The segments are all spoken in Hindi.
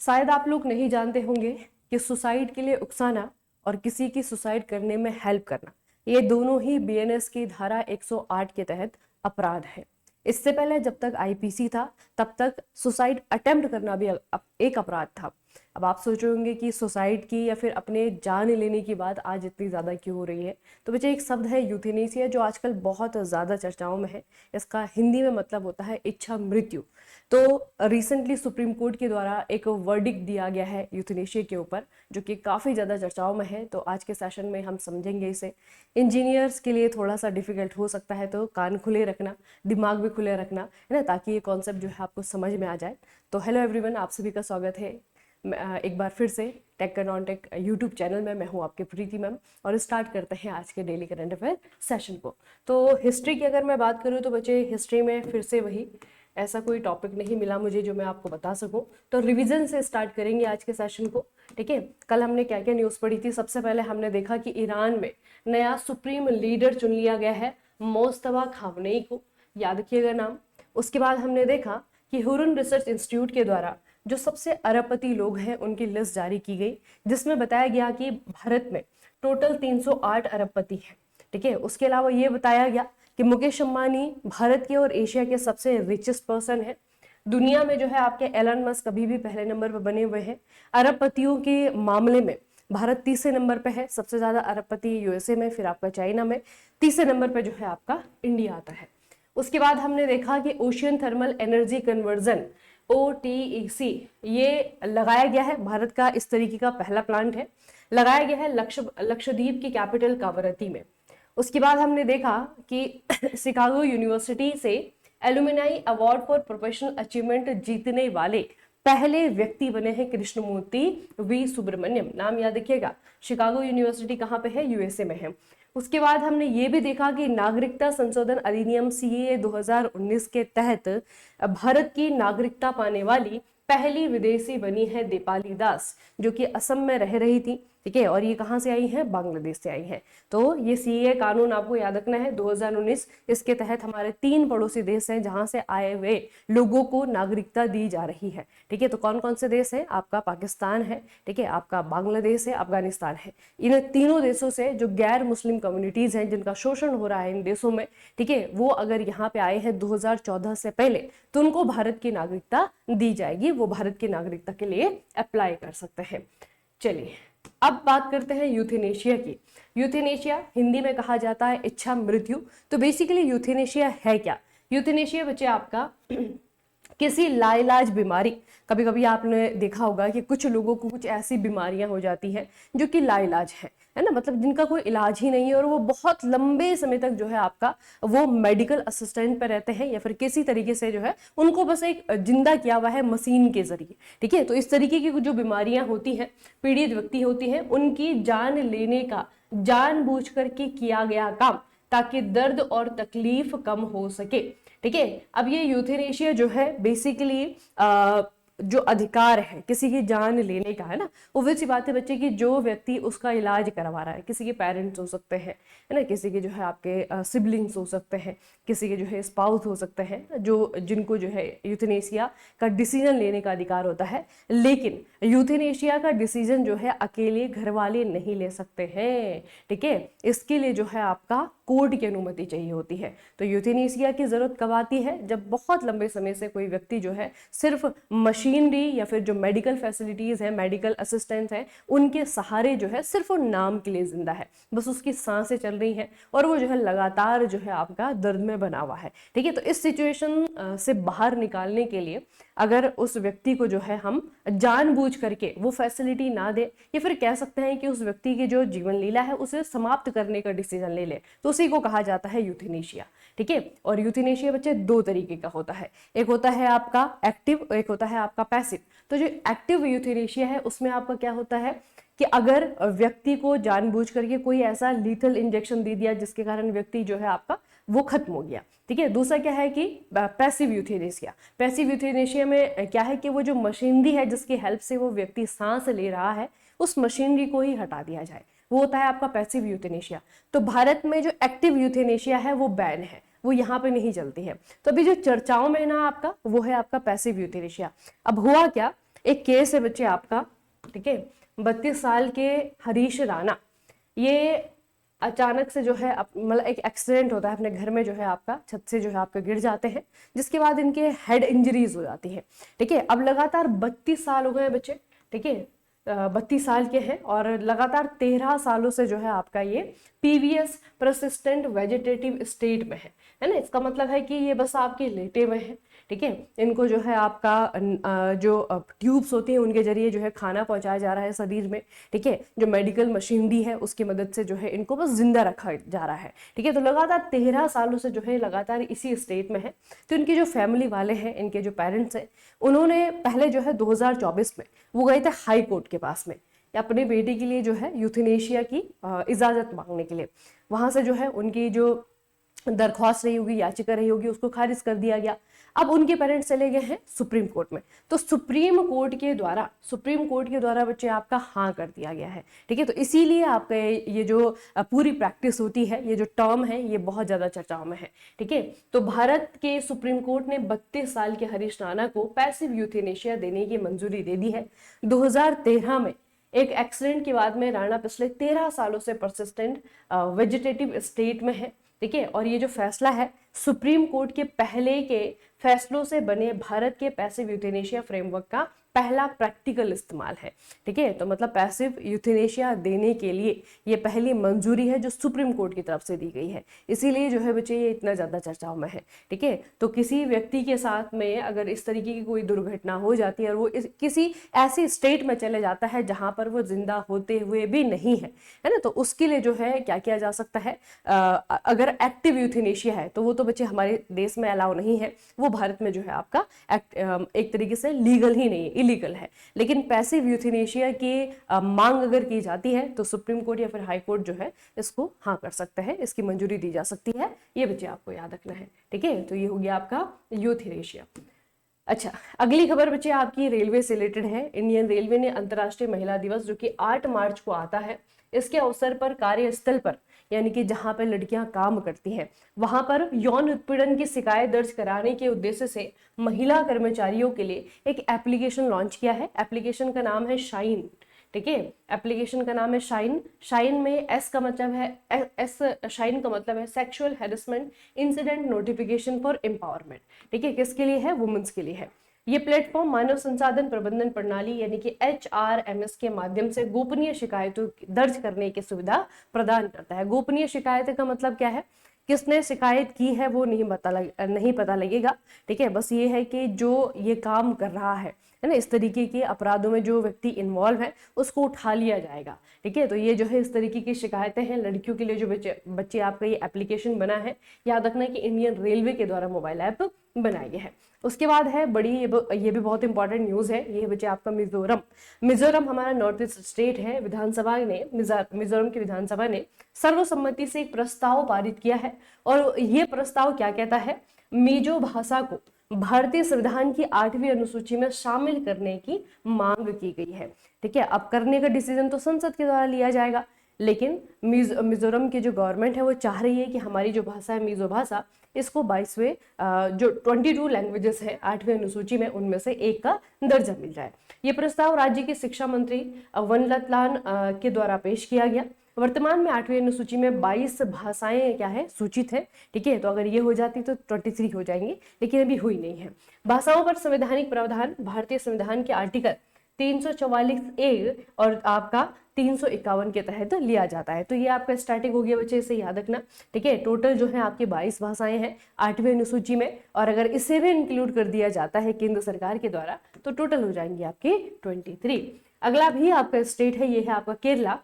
शायद आप लोग नहीं जानते होंगे कि सुसाइड के लिए उकसाना और किसी की सुसाइड करने में हेल्प करना, ये दोनों ही बीएनएस की धारा 108 के तहत अपराध है। इससे पहले जब तक आईपीसी था तब तक सुसाइड अटेम्प्ट करना भी एक अपराध था। अब आप सोच रहे होंगे कि सुसाइड की या फिर अपने जान लेने की बात आज इतनी ज़्यादा क्यों हो रही है। तो बच्चे एक शब्द है यूथेनेसिया जो आजकल बहुत ज़्यादा चर्चाओं में है। इसका हिंदी में मतलब होता है इच्छा मृत्यु। तो रिसेंटली सुप्रीम कोर्ट के द्वारा एक वर्डिक्ट दिया गया है यूथेनेशिया के ऊपर, जो कि काफ़ी ज़्यादा चर्चाओं में है। तो आज के सेशन में हम समझेंगे इसे। इंजीनियर्स के लिए थोड़ा सा डिफिकल्ट हो सकता है, तो कान खुले रखना, दिमाग भी खुले रखना, है ना, ताकि ये कॉन्सेप्ट जो है आपको समझ में आ जाए। तो हेलो एवरीवन, आप सभी का स्वागत है एक बार फिर से tech non tech YouTube channel में। मैं हूं आपकी प्रीति मैम और स्टार्ट करते हैं आज के डेली करंट अफेयर सेशन को। तो हिस्ट्री की अगर मैं बात करूं तो बच्चे हिस्ट्री में फिर से वही ऐसा कोई टॉपिक नहीं मिला मुझे जो मैं आपको बता सकूं। तो रिवीजन से स्टार्ट करेंगे आज के सेशन को। ठीक है, कल हमने क्या क्या न्यूज़ पढ़ी थी। सबसे पहले हमने देखा कि ईरान में नया सुप्रीम लीडर चुन लिया गया है, मोस्तफा खामनेई को, याद रखिएगा नाम। उसके बाद हमने देखा कि हुरुन रिसर्च इंस्टीट्यूट के द्वारा जो सबसे अरबपति लोग हैं उनकी लिस्ट जारी की गई, जिसमें बताया गया कि भारत में टोटल 308 अरबपति हैं। ठीक है, उसके अलावा ये बताया गया कि मुकेश अंबानी भारत के और एशिया के सबसे रिचेस्ट पर्सन है। दुनिया में जो है आपके एलन मस्क कभी भी पहले नंबर पर बने हुए हैं। अरबपतियों के मामले में भारत तीसरे नंबर पे है, सबसे ज्यादा अरबपति यूएसए में, फिर आपका चाइना में, तीसरे नंबर पे जो है आपका इंडिया आता है। उसके बाद हमने देखा कि ocean thermal energy conversion OTEC ये लगाया गया है। भारत का इस तरीके का पहला प्लांट है, लगाया गया है लक्षद्वीप की कैपिटल कावरत्ती में। उसके बाद हमने देखा कि शिकागो यूनिवर्सिटी से alumni award for professional achievement जीतने वाले पहले व्यक्ति बने हैं कृष्णमूर्ति वी सुब्रमण्यम। नाम याद रखिएगा। शिकागो यूनिवर्सिटी कहाँ पे है? यूएसए में है। उसके बाद हमने ये भी देखा कि नागरिकता संशोधन अधिनियम CAA 2019 के तहत भारत की नागरिकता पाने वाली पहली विदेशी बनी है दीपाली दास, जो कि असम में रह रही थी। ठीक है, और ये कहाँ से आई है? बांग्लादेश से आई है। तो ये CAA कानून आपको याद रखना है 2019। इसके तहत हमारे 3 पड़ोसी देश हैं जहां से आए हुए लोगों को नागरिकता दी जा रही है। ठीक है, तो कौन कौन से देश हैं? आपका पाकिस्तान है, ठीक है, आपका बांग्लादेश है, अफगानिस्तान है। इन तीनों देशों से जो गैर मुस्लिम कम्युनिटीज हैं जिनका शोषण हो रहा है इन देशों में, ठीक है, वो अगर यहाँ पे आए हैं 2014 से पहले तो उनको भारत की नागरिकता दी जाएगी। वो भारत की नागरिकता के लिए अप्लाई कर सकते हैं। चलिए अब बात करते हैं यूथेनेशिया की। यूथेनेशिया हिंदी में कहा जाता है इच्छा मृत्यु। तो बेसिकली यूथेनेशिया है क्या? यूथेनेशिया बच्चे आपका किसी लाइलाज बीमारी, कभी कभी आपने देखा होगा कि कुछ लोगों को कुछ ऐसी बीमारियां हो जाती हैं जो कि लाइलाज है ना, मतलब जिनका कोई इलाज ही नहीं है और वो बहुत लंबे समय तक जो है आपका वो मेडिकल असिस्टेंट पे रहते हैं या फिर किसी तरीके से जो है उनको बस एक जिंदा किया हुआ है मशीन के जरिए। ठीक है, तो इस तरीके की जो बीमारियां होती हैं, पीड़ित व्यक्ति होती हैं, उनकी जान लेने का जानबूझ करके किया गया काम ताकि दर्द और तकलीफ कम हो सके। ठीक है, अब ये यूथेनेशिया जो है बेसिकली जो अधिकार है किसी की जान लेने का, है ना, वो सी बात है बच्चे की जो व्यक्ति उसका इलाज करवा रहा है, किसी के पेरेंट्स हो सकते हैं, है ना, किसी के जो है आपके सिबलिंग्स हो सकते हैं, किसी के जो है स्पाउस हो सकते हैं, जो जिनको जो है यूथेनेशिया का डिसीजन लेने का अधिकार होता है। लेकिन यूथेनेशिया का डिसीजन जो है अकेले घर वाले नहीं ले सकते हैं। ठीक है, इसके लिए जो है आपका कोर्ट की अनुमति चाहिए होती है। तो यूथेनेशिया की जरूरत कब आती है? जब बहुत लंबे समय से कोई व्यक्ति जो है सिर्फ मशीनरी या फिर जो मेडिकल फैसिलिटीज है, मेडिकल असिस्टेंट है, उनके सहारे जो है सिर्फ वो नाम के लिए जिंदा है, बस उसकी सांसें चल रही हैं और वो जो है लगातार जो है आपका दर्द में बना हुआ है। ठीक है, तो इस सिचुएशन से बाहर निकालने के लिए अगर उस व्यक्ति को जो है हम जानबूझ करके वो फैसिलिटी ना दे या फिर कह सकते हैं कि उस व्यक्ति की जो जीवन लीला है उसे समाप्त करने का डिसीजन ले ले, तो उसी को कहा जाता है यूथेनेशिया। ठीक है, और यूथेनेशिया बच्चे 2 तरीके का होता है, एक होता है आपका एक्टिव, एक होता है आपका पैसिव। तो जो एक्टिव यूथेनेशिया है उसमें आपका क्या होता है कि अगर व्यक्ति को जानबूझ करके कोई ऐसा लीथल इंजेक्शन दे दिया जिसके कारण व्यक्ति जो है आपका वो खत्म हो गया। ठीक है, दूसरा क्या है कि पैसिव यूथेनेशिया। पैसिव यूथेनेशिया में क्या है कि वो जो मशीनरी है जिसकी हेल्प से वो व्यक्ति सांस ले रहा है उस मशीनरी को ही हटा दिया जाए, वो होता है आपका पैसिव यूथेनेशिया। तो भारत में जो एक्टिव यूथेनेशिया है वो बैन है, वो यहाँ पे नहीं चलती है। तो अभी जो चर्चाओं में ना आपका वो है आपका पैसिव यूथेनेशिया। अब हुआ क्या एक केस है बच्चे आपका, ठीक है, 32 साल के हरीश राणा, ये अचानक से जो है मतलब एक एक्सीडेंट होता है अपने घर में, जो है आपका छत से जो है आपका गिर जाते हैं, जिसके बाद इनके हेड इंजरीज हो जाती है, ठीक है। अब लगातार 32 साल हो गए बच्चे, ठीक है, 32 साल के हैं और लगातार 13 सालों से जो है आपका ये पीवीएस परसिस्टेंट वेजिटेटिव स्टेट में है ना। इसका मतलब है कि ये बस आपके लेटे हुए हैं, ठीक है। इनको जो है आपका जो ट्यूब्स होती हैं उनके जरिए जो है खाना पहुंचाया जा रहा है शरीर में, ठीक है। जो मेडिकल मशीनरी है उसकी मदद से जो है इनको बस जिंदा रखा जा रहा है, ठीक है। तो लगातार 13 सालों से जो है लगातार इसी स्टेट में है। तो इनके जो फैमिली वाले हैं, इनके जो पेरेंट्स हैं, उन्होंने पहले जो है 2024 में वो गए थे हाई कोर्ट के पास में अपने बेटे के लिए जो है यूथेनेशिया की इजाजत मांगने के लिए। वहां से जो है उनकी जो दरख्वास्त रही होगी, याचिका रही होगी, उसको खारिज कर दिया गया। अब उनके पेरेंट्स चले गए हैं सुप्रीम कोर्ट में। तो सुप्रीम कोर्ट के द्वारा बच्चे आपका हाँ कर दिया गया है, ठीक है। तो इसीलिए आपका ये जो पूरी प्रैक्टिस होती है, ये जो टर्म है, ये बहुत ज्यादा चर्चाओं में है, ठीक है। तो भारत के सुप्रीम कोर्ट ने 32 साल के हरीश राणा को पैसिव यूथेनेशिया देने की मंजूरी दे दी है। 2013 में एक एक्सीडेंट के बाद में राणा पिछले 13 सालों से परसिस्टेंट वेजिटेटिव स्टेट में है, ठीक है। और ये जो फैसला है सुप्रीम कोर्ट के पहले के फैसलों से बने भारत के पैसिव यूथेनेशिया फ्रेमवर्क का पहला प्रैक्टिकल इस्तेमाल है, ठीक है। तो मतलब पैसिव यूथेनेशिया देने के लिए ये पहली मंजूरी है जो सुप्रीम कोर्ट की तरफ से दी गई है। इसीलिए जो है बच्चे ये इतना ज्यादा चर्चाओं में है, ठीक है। तो किसी व्यक्ति के साथ में अगर इस तरीके की कोई दुर्घटना हो जाती है और वो किसी ऐसी स्टेट में चले जाता है जहां पर वो जिंदा होते हुए भी नहीं है ना, तो उसके लिए जो है क्या किया जा सकता है, अगर एक्टिव यूथेनेशिया है तो वो तो बच्चे हमारे देश में अलाउ नहीं है, वो भारत में जो है आपका एक तरीके से लीगल ही नहीं है, इलीगल है। लेकिन पैसिव यूथेनेशिया की मांग अगर की जाती है तो सुप्रीम कोर्ट या फिर हाई कोर्ट जो है इसको हाँ कर सकता है, इसकी मंजूरी दी जा सकती है। ये बच्चे आपको याद रखना है, ठीक है। तो ये हो गया आपका यूथेनेशिया। अच्छा, अगली खबर बच्चे आपकी रेलवे से रिलेटेड है। इंडियन रेलवे ने अंतर्राष्ट्रीय महिला दिवस जो कि 8 मार्च को आता है, इसके अवसर पर कार्यस्थल पर यानी कि जहां पर लड़कियां काम करती हैं वहां पर यौन उत्पीड़न की शिकायत दर्ज कराने के उद्देश्य से महिला कर्मचारियों के लिए एक एप्लीकेशन लॉन्च किया है। एप्लीकेशन का नाम है शाइन, ठीक है। एप्लीकेशन का नाम है शाइन। शाइन में एस का मतलब है शाइन का मतलब है sexual harassment incident notification for empowerment, ठीक है। किसके लिए है? वुमेन्स के लिए है। ये प्लेटफॉर्म मानव संसाधन प्रबंधन प्रणाली यानी कि HRMS के माध्यम से गोपनीय शिकायतों दर्ज करने की सुविधा प्रदान करता है। गोपनीय शिकायत का मतलब क्या है? किसने शिकायत की है वो नहीं पता लगेगा, ठीक है। बस ये है कि जो ये काम कर रहा है ना, इस तरीके के अपराधों में जो व्यक्ति इन्वॉल्व है उसको उठा लिया जाएगा, ठीक है। तो ये जो है इस तरीके की शिकायतें हैं लड़कियों के लिए। जो बच्चे आपका ये एप्लीकेशन बना है, याद रखना कि इंडियन रेलवे के द्वारा मोबाइल ऐप बनाई गई है। उसके बाद है बड़ी ये भी बहुत इंपॉर्टेंट न्यूज है, ये बच्चे आपका मिजोरम हमारा नॉर्थ ईस्ट स्टेट है। मिजोरम की विधानसभा ने सर्वसम्मति से एक प्रस्ताव पारित किया है और ये प्रस्ताव क्या कहता है? मिजो भाषा को भारतीय संविधान की 8वीं अनुसूची में शामिल करने की मांग की गई है, ठीक है। अब करने का डिसीजन तो संसद के द्वारा लिया जाएगा, लेकिन मिजोरम की जो गवर्नमेंट है वो चाह रही है कि हमारी जो भाषा है मिजो भाषा, इसको 22वें जो 22 लैंग्वेजेस है 8वीं अनुसूची में उनमें से एक का दर्जा मिल जाए। ये प्रस्ताव राज्य के शिक्षा मंत्री वनलतलान के द्वारा पेश किया गया। वर्तमान में 8वीं अनुसूची में 22 भाषाएं क्या है सूचित है, ठीक है। तो अगर ये हो जाती तो 23 हो जाएंगी, लेकिन अभी हुई नहीं है। भाषाओं पर संवैधानिक प्रावधान भारतीय संविधान के आर्टिकल 344A और आपका 351 के तहत लिया जाता है। तो ये आपका स्टैटिक हो गया बच्चे, इसे याद रखना, ठीक है। टोटल जो है आपकी 22 भाषाएं हैं 8वीं अनुसूची में, और अगर इसे भी इंक्लूड कर दिया जाता है केंद्र सरकार के द्वारा तो टोटल हो जाएंगे आपके 23। अगला भी आपका स्टेट है, ये है आपका केरला।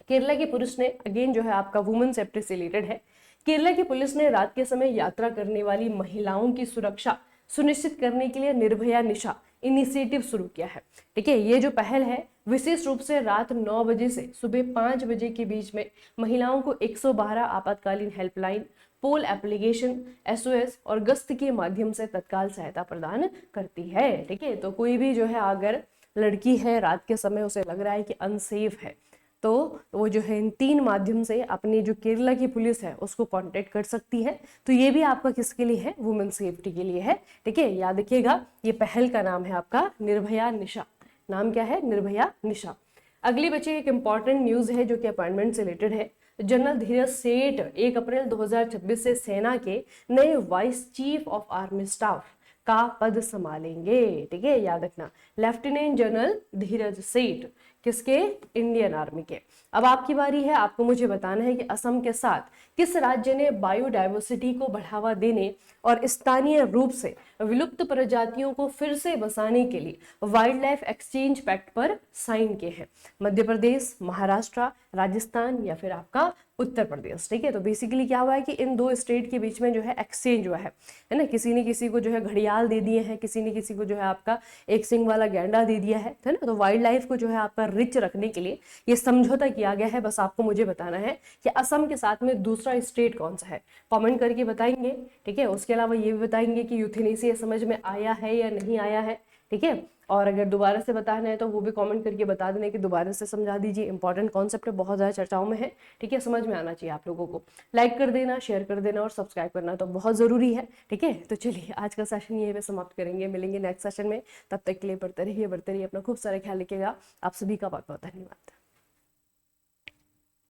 केरला की पुलिस ने अगेन जो है आपका वुमेन सेफ्टी से रिलेटेड है। केरला की पुलिस ने रात के समय यात्रा करने वाली महिलाओं की सुरक्षा सुनिश्चित करने के लिए निर्भया निशा इनिशिएटिव शुरू किया है, ठीक है। ये जो पहल है विशेष रूप से रात 9 बजे से सुबह 5 बजे के बीच में महिलाओं को 112 आपातकालीन हेल्पलाइन, पोल एप्लीकेशन, SOS और गश्त के माध्यम से तत्काल सहायता प्रदान करती है, ठीक है। तो कोई भी जो है अगर लड़की है रात के समय उसे लग रहा है कि अनसेफ है तो वो जो है इन 3 माध्यम से अपनी जो केरला की पुलिस है उसको कांटेक्ट कर सकती है। तो ये भी आपका किसके लिए है, वुमेन सेफ्टी के लिए है। ठीक है, याद रखिएगा ये पहल का नाम है आपका निर्भया निशा। नाम क्या है, निर्भया निशा। अगली बच्चे एक इंपॉर्टेंट न्यूज है जो कि अपॉइंटमेंट से रिलेटेड है। जनरल धीरज सेठ 1 अप्रैल 2026 से सेना के नए vice chief of army staff का पद संभालेंगे। ठीक है, याद रखना, लेफ्टिनेंट जनरल धीरज सेठ किसके, इंडियन आर्मी के। अब आपकी बारी है, आपको मुझे बताना है कि असम के साथ किस राज्य ने बायोडायवर्सिटी को बढ़ावा देने और स्थानीय रूप से विलुप्त प्रजातियों को फिर से बसाने के लिए वाइल्ड लाइफ एक्सचेंज पैक्ट पर साइन किए हैं। मध्य प्रदेश, महाराष्ट्र, राजस्थान या फिर आपका उत्तर प्रदेश। ठीक है, तो बेसिकली क्या हुआ है कि इन 2 स्टेट के बीच में जो है एक्सचेंज हुआ है ना, किसी ने किसी को जो है घड़ियाल दे दिए हैं, किसी ने किसी को जो है आपका एक सिंग वाला गैंडा दे दिया है ना। तो वाइल्ड लाइफ को जो है आपका रिच रखने के लिए ये समझौता किया गया है। बस आपको मुझे बताना है कि असम के साथ में दूसरा स्टेट कौन सा है, कमेंट करके बताएंगे। ठीक है, उसके अलावा ये भी बताएंगे कि यूथेनेसिया समझ में आया है या नहीं आया है। ठीक है, और अगर दोबारा से बताना है तो वो भी कमेंट करके बता देने कि दोबारा से समझा दीजिए, इंपॉर्टेंट कॉन्सेप्ट है, बहुत ज़्यादा चर्चाओं में है। ठीक है, समझ में आना चाहिए आप लोगों को। लाइक कर देना, शेयर कर देना और सब्सक्राइब करना तो बहुत ज़रूरी है। ठीक है, तो चलिए आज का सेशन यहीं पे समाप्त करेंगे, मिलेंगे नेक्स्ट सेशन में। तब तक के लिए बढ़ते रहिए, अपना खूब सारा ख्याल रखिएगा। आप सभी का बहुत बहुत धन्यवाद।